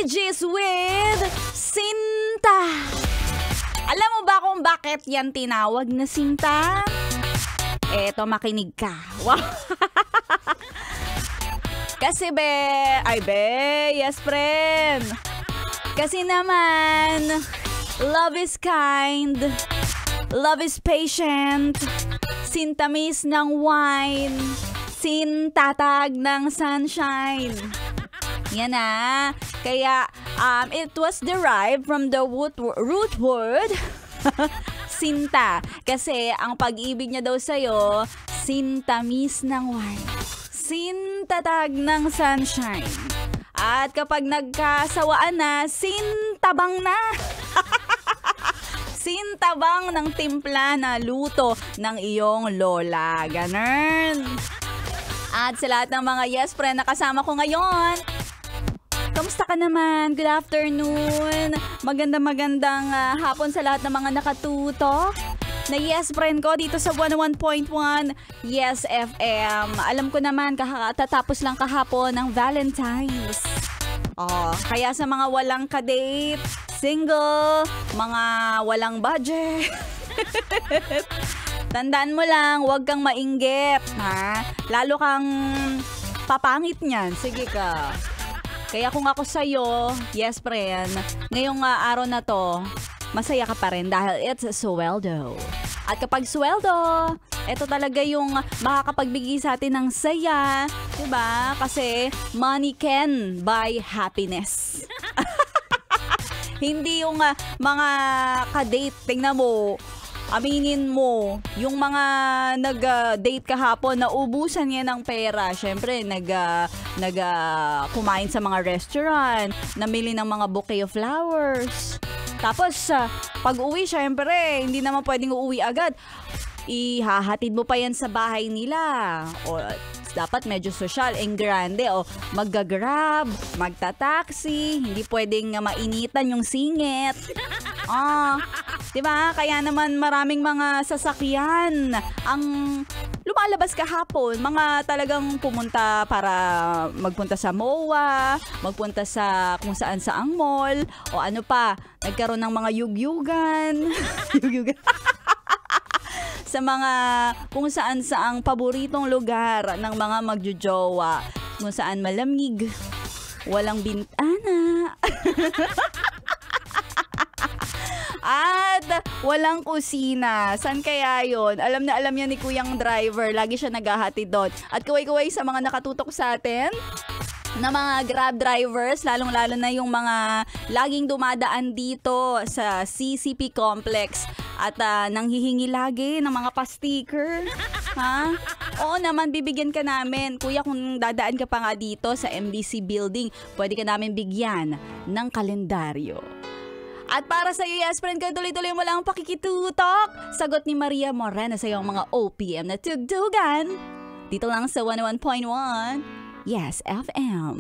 Bee Gees with Sinta. Alam mo ba kung bakit yan tinawag na Sinta? Eto, makinig ka. Wow. Kasi yes friend. Kasi naman, love is kind, love is patient, sintamis ng wine, sintatag ng sunshine. Yan na. Kaya it was derived from the root word Sinta. Kasi ang pag-ibig niya daw sa'yo, sintamis ng wine, sintatag ng sunshine. At kapag nagkasawaan na, sintabang na. Sintabang ng timpla na luto ng iyong lola. Ganun. At sa lahat ng mga yes friend na kasama ko ngayon, kamusta ka naman? Good afternoon. Magandang hapon sa lahat ng mga nakatuto na yes friend ko dito sa 101.1 Yes FM. Alam ko naman, tatapos lang kahapon ng Valentine's. Kaya sa mga walang kadate, single, mga walang budget, tandaan mo lang, huwag kang mainggit, ha? Lalo kang papangit niyan. Sige ka. Kaya kung ako sa'yo, yes friend, ngayong araw na to, masaya ka pa rin dahil it's sweldo. At kapag sweldo, ito talaga yung makakapagbigay sa atin ng saya. Diba? Kasi money can buy happiness. Hindi yung mga ka-date, tingnan mo, aminin mo, yung mga nag-date kahapon, naubusan niya ng pera. Siyempre, kumain sa mga restaurant, namili ng mga bouquet of flowers. Tapos, pag uwi, syempre, hindi naman pwedeng uuwi agad. Ihahatid mo pa yan sa bahay nila. O, dapat medyo social, grande. O, mag-grab, magta-taxi, hindi pwedeng mainitan yung singit. Diba? Kaya naman maraming mga sasakyan ang lumalabas kahapon. Mga talagang pumunta para magpunta sa MOA, magpunta sa kung saan-saang mall, o ano pa, nagkaroon ng mga yugyugan. Sa mga kung saan-saang paboritong lugar ng mga magjojowa, kung saan malamig, walang bintana. At walang kusina. San kaya yon? Alam na alam yan ni Kuyang Driver. Lagi siya naghahatid doon. At kuway-kuway sa mga nakatutok sa atin na mga Grab drivers, lalong-lalo na yung mga laging dumadaan dito sa CCP Complex at nanghihingi lagi ng mga pa-sticker. Ha? Oo naman, bibigyan ka namin. Kuya, kung dadaan ka pa nga dito sa MBC Building, pwede ka namin bigyan ng kalendaryo. At para sa iyo, yes friend, kaya tuloy-tuloy mo lang ang pakikitutok. Sagot ni Maria Morena sa iyong mga OPM na tugtugan. Dito lang sa 101.1 Yes FM.